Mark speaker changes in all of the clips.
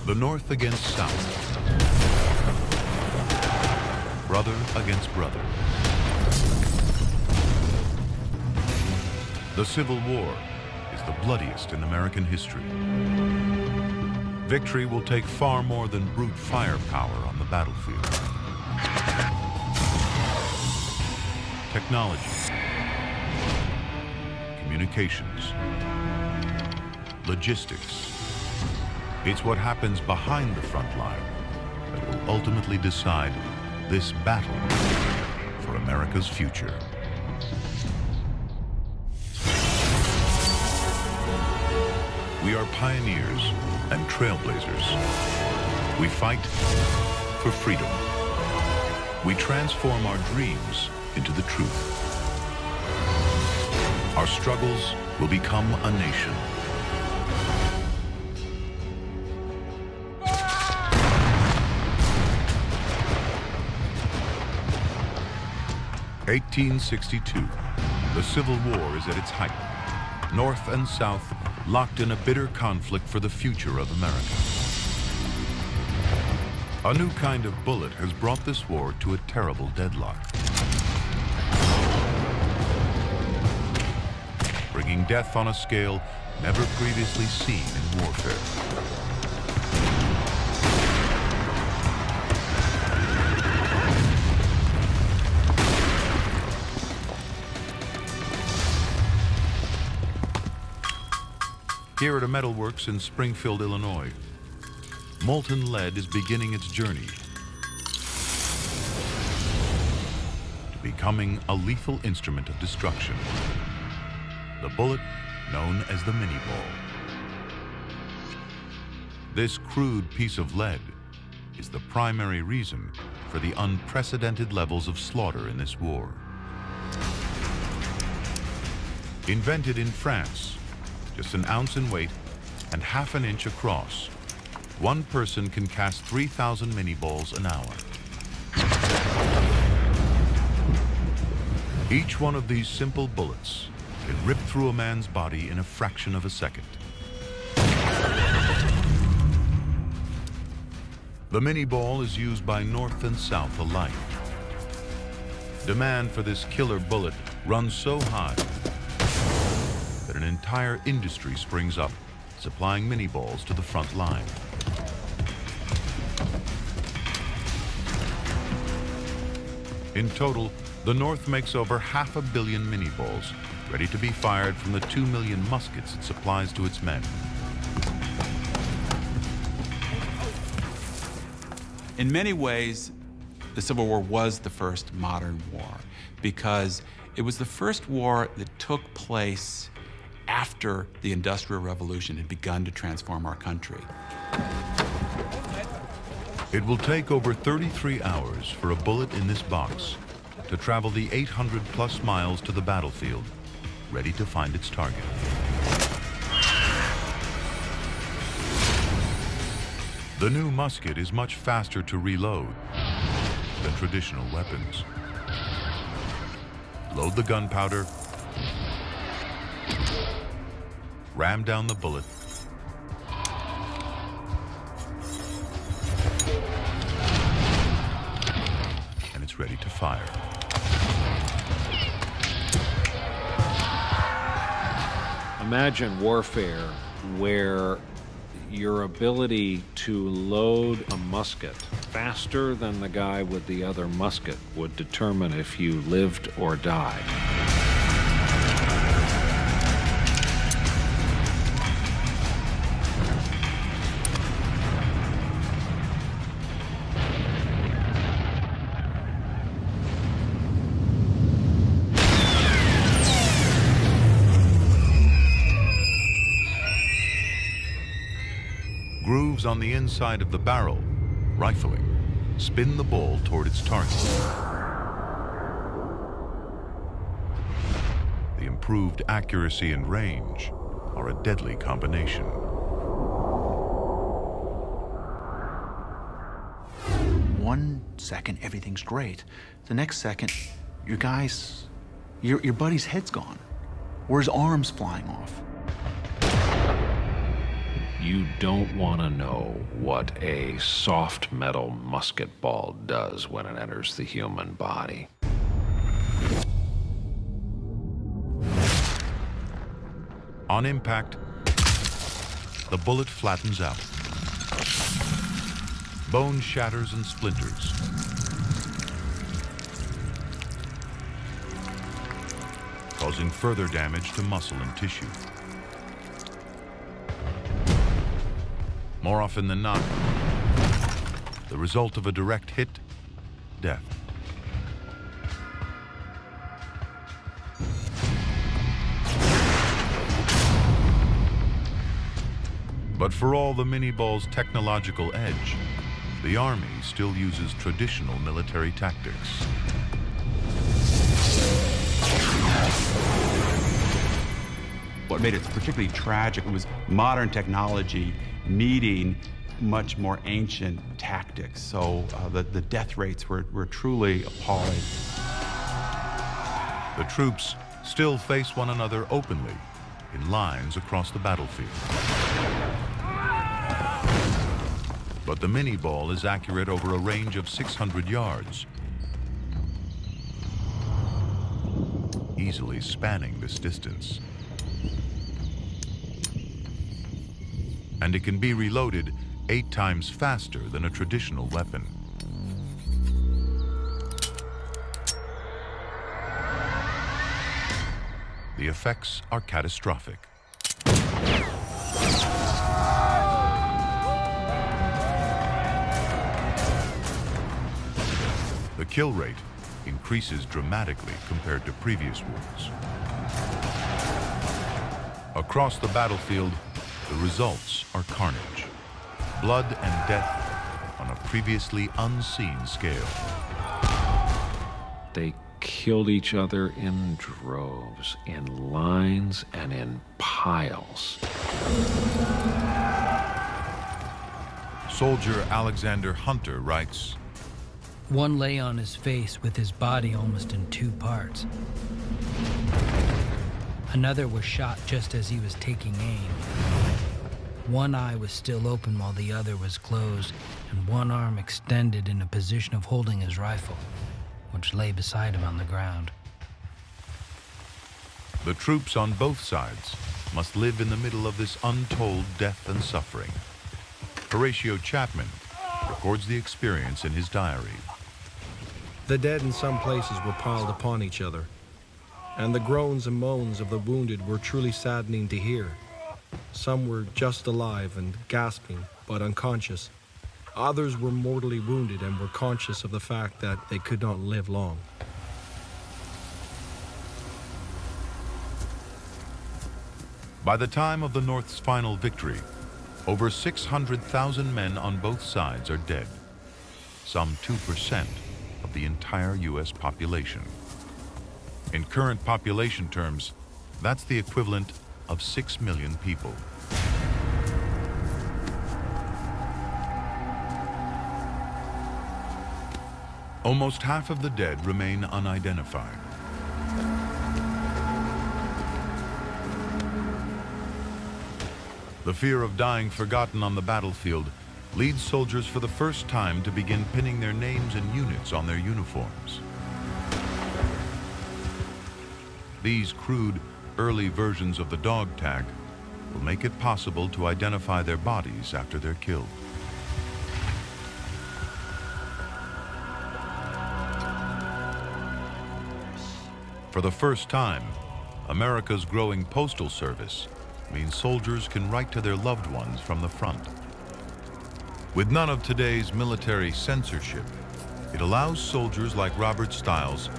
Speaker 1: The North against South. Brother against brother. The Civil War is the bloodiest in American history. Victory will take far more than brute firepower on the battlefield. Technology, communications, logistics. It's what happens behind the front line that will ultimately decide this battle for America's future. We are pioneers and trailblazers. We fight for freedom. We transform our dreams into the truth. Our struggles will become a nation. (1862). The Civil War is at its height. North and South locked in a bitter conflict for the future of America. A new kind of bullet has brought this war to a terrible deadlock, bringing death on a scale never previously seen in warfare. Here at a metalworks in Springfield, Illinois, molten lead is beginning its journey to becoming a lethal instrument of destruction. The bullet known as the Mini Ball. This crude piece of lead is the primary reason for the unprecedented levels of slaughter in this war. Invented in France, just an ounce in weight and half an inch across, one person can cast 3,000 mini balls an hour. Each one of these simple bullets can rip through a man's body in a fraction of a second. The mini ball is used by North and South alike. Demand for this killer bullet runs so high that an entire industry springs up, supplying mini balls to the front line. In total, the North makes over 500 million mini balls, ready to be fired from the 2 million muskets it supplies to its men.
Speaker 2: In many ways, the Civil War was the first modern war because it was the first war that took place after the Industrial Revolution had begun to transform our country.
Speaker 1: It will take over 33 hours for a bullet in this box to travel the 800+ miles to the battlefield, ready to find its target. The new musket is much faster to reload than traditional weapons. Load the gunpowder, ram down the bullet, and it's ready to fire.
Speaker 3: Imagine warfare where your ability to load a musket faster than the guy with the other musket would determine if you lived or died.
Speaker 1: Grooves on the inside of the barrel, rifling, spin the ball toward its target. The improved accuracy and range are a deadly combination.
Speaker 4: One second, everything's great. The next second, your buddy's head's gone, or his arm's flying off.
Speaker 3: You don't want to know what a soft metal musket ball does when it enters the human body.
Speaker 1: On impact, the bullet flattens out. Bone shatters and splinters. Causing further damage to muscle and tissue. More often than not, the result of a direct hit, death. But for all the Mini-Ball's technological edge, the Army still uses traditional military tactics.
Speaker 2: What made it particularly tragic was modern technology meeting much more ancient tactics. So the death rates were truly appalling.
Speaker 1: The troops still face one another openly in lines across the battlefield. But the Mini-Ball is accurate over a range of 600 yards, easily spanning this distance. And it can be reloaded 8 times faster than a traditional weapon. The effects are catastrophic. The kill rate increases dramatically compared to previous wars. Across the battlefield, the results are carnage, blood and death on a previously unseen scale.
Speaker 3: They killed each other in droves, in lines, and in piles.
Speaker 1: Soldier Alexander Hunter writes,
Speaker 5: "One lay on his face with his body almost in 2 parts. Another was shot just as he was taking aim. One eye was still open while the other was closed, and one arm extended in a position of holding his rifle, which lay beside him on the ground."
Speaker 1: The troops on both sides must live in the middle of this untold death and suffering. Horatio Chapman records the experience in his diary.
Speaker 6: The dead in some places were piled upon each other, and the groans and moans of the wounded were truly saddening to hear. Some were just alive and gasping, but unconscious. Others were mortally wounded and were conscious of the fact that they could not live long.
Speaker 1: By the time of the North's final victory, over 600,000 men on both sides are dead, some 2% of the entire U.S. population. In current population terms, that's the equivalent of 6 million people. Almost half of the dead remain unidentified. The fear of dying forgotten on the battlefield leads soldiers for the first time to begin pinning their names and units on their uniforms. These crude, early versions of the dog tag will make it possible to identify their bodies after they're killed. For the first time, America's growing postal service means soldiers can write to their loved ones from the front. With none of today's military censorship, it allows soldiers like Robert Stiles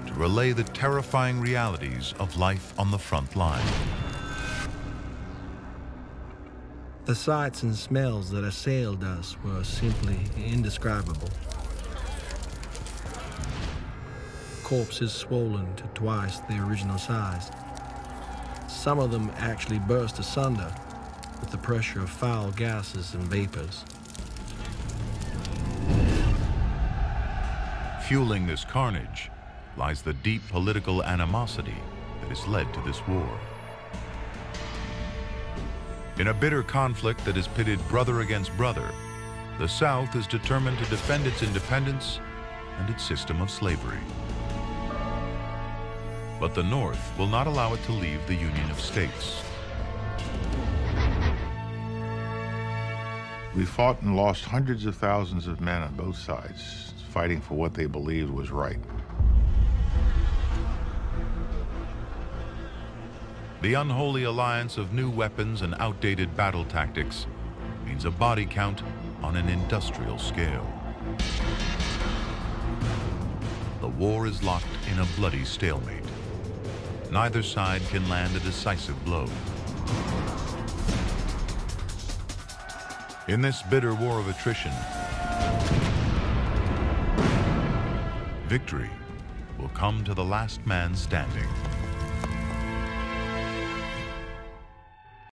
Speaker 1: to relay the terrifying realities of life on the front line.
Speaker 6: The sights and smells that assailed us were simply indescribable. Corpses swollen to twice their original size. Some of them actually burst asunder with the pressure of foul gases and vapors.
Speaker 1: Fueling this carnage lies the deep political animosity that has led to this war. In a bitter conflict that has pitted brother against brother, the South is determined to defend its independence and its system of slavery. But the North will not allow it to leave the Union of States.
Speaker 7: We fought and lost hundreds of thousands of men on both sides, fighting for what they believed was right.
Speaker 1: The unholy alliance of new weapons and outdated battle tactics means a body count on an industrial scale. The war is locked in a bloody stalemate. Neither side can land a decisive blow. In this bitter war of attrition, victory will come to the last man standing.